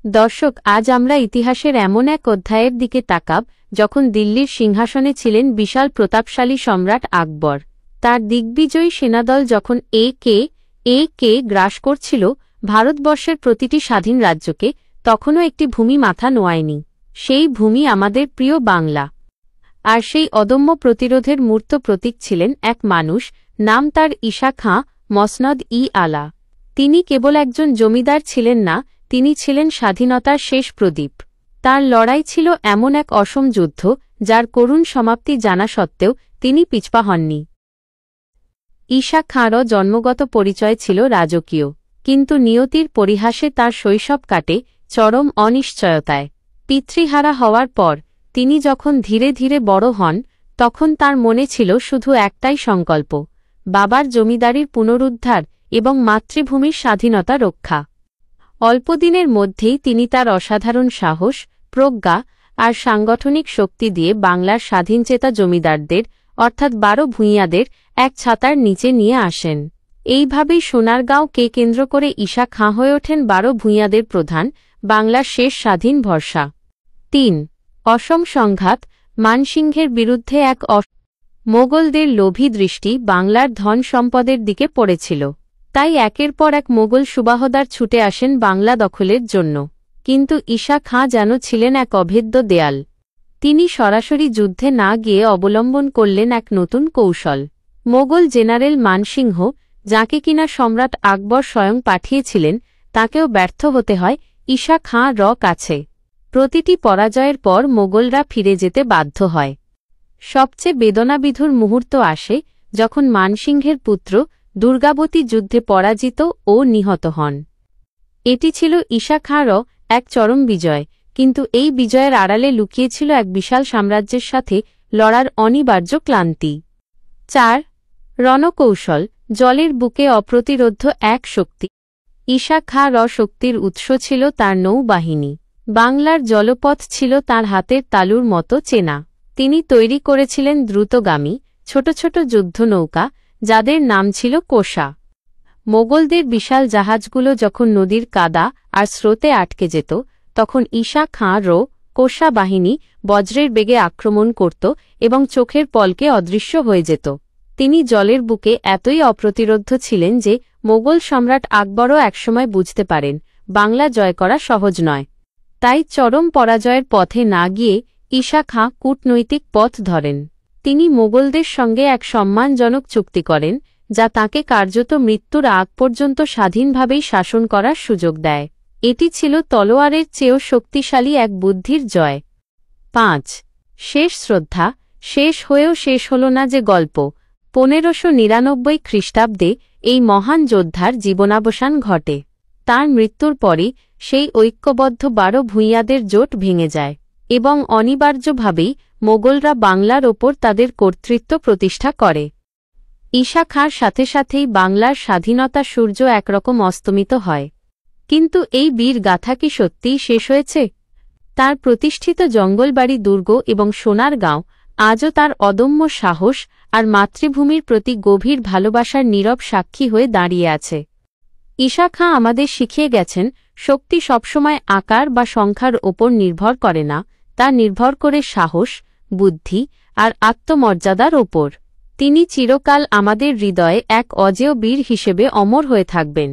দর্শক, আজ আমরা ইতিহাসের এমন এক অধ্যায়ের দিকে তাকাব যখন দিল্লির সিংহাসনে ছিলেন বিশাল প্রতাপশালী সম্রাট আকবর। তার দিগ্বিজয়ী সেনাদল যখন একে গ্রাস করছিল ভারতবর্ষের প্রতিটি স্বাধীন রাজ্যকে, তখনও একটি ভূমি মাথা নোয়ায়নি। সেই ভূমি আমাদের প্রিয় বাংলা। আর সেই অদম্য প্রতিরোধের মূর্ত প্রতীক ছিলেন এক মানুষ, নাম তার ঈশা খাঁ মসনদ-ই-আলা। তিনি কেবল একজন জমিদার ছিলেন না, তিনি ছিলেন স্বাধীনতার শেষ প্রদীপ। তার লড়াই ছিল এমন এক অসম যুদ্ধ, যার করুণ সমাপ্তি জানা সত্ত্বেও তিনি পিছপা হননি। ঈশা খাঁরও জন্মগত পরিচয় ছিল রাজকীয়, কিন্তু নিয়তির পরিহাসে তার শৈশব কাটে চরম অনিশ্চয়তায়। পিতৃহারা হওয়ার পর তিনি যখন ধীরে ধীরে বড় হন, তখন তার মনে ছিল শুধু একটাই সংকল্প, বাবার জমিদারির পুনরুদ্ধার এবং মাতৃভূমির স্বাধীনতা রক্ষা। অল্পদিনের মধ্যেই তিনি তার অসাধারণ সাহস, প্রজ্ঞা আর সাংগঠনিক শক্তি দিয়ে বাংলার স্বাধীনচেতা জমিদারদের অর্থাৎ 12 ভূঁইয়াদের এক ছাতার নিচে নিয়ে আসেন। এইভাবেই সোনারগাঁওকে কেন্দ্র করে ঈশা খাঁ হয়ে ওঠেন 12 ভূঁইয়াদের প্রধান, বাংলার শেষ স্বাধীন ভরসা। ৩. অসম সংঘাত। মানসিংহের বিরুদ্ধে এক মোগলদের লোভী দৃষ্টি বাংলার ধন সম্পদের দিকে পড়েছিল। তাই একের পর এক মোগল সুবাহদার ছুটে আসেন বাংলা দখলের জন্য। কিন্তু ঈশা খাঁ যেন ছিলেন এক অভেদ্য দেয়াল। তিনি সরাসরি যুদ্ধে না গিয়ে অবলম্বন করলেন এক নতুন কৌশল। মোগল জেনারেল মানসিংহ, যাকে কিনা সম্রাট আকবর স্বয়ং পাঠিয়েছিলেন, তাকেও ব্যর্থ হতে হয় ঈশা খাঁর কাছে। প্রতিটি পরাজয়ের পর মোগলরা ফিরে যেতে বাধ্য হয়। সবচেয়ে বেদনাবিধুর মুহূর্ত আসে যখন মানসিংহের পুত্র দুর্গাবতী যুদ্ধে পরাজিত ও নিহত হন। এটি ছিল ঈশা খাঁরও এক চরম বিজয়, কিন্তু এই বিজয়ের আড়ালে লুকিয়েছিল এক বিশাল সাম্রাজ্যের সাথে লড়ার অনিবার্য ক্লান্তি। ৪. রণকৌশল। জলের বুকে অপ্রতিরোধ্য এক শক্তি। ঈশা খাঁর শক্তির উৎস ছিল তার নৌবাহিনী। বাংলার জলপথ ছিল তার হাতের তালুর মতো চেনা। তিনি তৈরি করেছিলেন দ্রুতগামী ছোট ছোট যুদ্ধনৌকা, যাদের নাম ছিল কোষা। মোগলদের বিশাল জাহাজগুলো যখন নদীর কাদা আর স্রোতে আটকে যেত, তখন ঈশা খাঁর কোষা বাহিনী বজ্রের বেগে আক্রমণ করত এবং চোখের পলকে অদৃশ্য হয়ে যেত। তিনি জলের বুকে এতই অপ্রতিরোধ্য ছিলেন যে মোগল সম্রাট আকবরও একসময় বুঝতে পারেন বাংলা জয় করা সহজ নয়। তাই চরম পরাজয়ের পথে না গিয়ে ঈশা খাঁ কূটনৈতিক পথ ধরেন। তিনি মোগলদের সঙ্গে এক সম্মানজনক চুক্তি করেন, যা তাঁকে কার্যত মৃত্যুর আগ পর্যন্ত স্বাধীনভাবেই শাসন করার সুযোগ দেয়। এটি ছিল তলোয়ারের চেয়েও শক্তিশালী এক বুদ্ধির জয়। ৫. শেষ শ্রদ্ধা। শেষ হয়েও শেষ হল না যে গল্প। 1599 খ্রিস্টাব্দে এই মহান যোদ্ধার জীবনাবসান ঘটে। তাঁর মৃত্যুর পরই সেই ঐক্যবদ্ধ 12 ভূঁইয়াদের জোট ভেঙে যায় এবং অনিবার্যভাবেই মোগলরা বাংলার ওপর তাদের কর্তৃত্ব প্রতিষ্ঠা করে। ঈশা খাঁর সাথে সাথেই বাংলার স্বাধীনতা সূর্য একরকম অস্তমিত হয়। কিন্তু এই বীর গাথা কি সত্যিই শেষ হয়েছে? তার প্রতিষ্ঠিত জঙ্গলবাড়ি দুর্গ এবং সোনারগাঁও আজও তার অদম্য সাহস আর মাতৃভূমির প্রতি গভীর ভালোবাসার নীরব সাক্ষী হয়ে দাঁড়িয়ে আছে। ঈশা খাঁ আমাদের শিখিয়ে গেছেন, শক্তি সবসময় আকার বা সংখ্যার ওপর নির্ভর করে না, তা নির্ভর করে সাহস, বুদ্ধি আর আত্মমর্যাদার ওপর। তিনি চিরকাল আমাদের হৃদয়ে এক অজেয় বীর হিসেবে অমর হয়ে থাকবেন।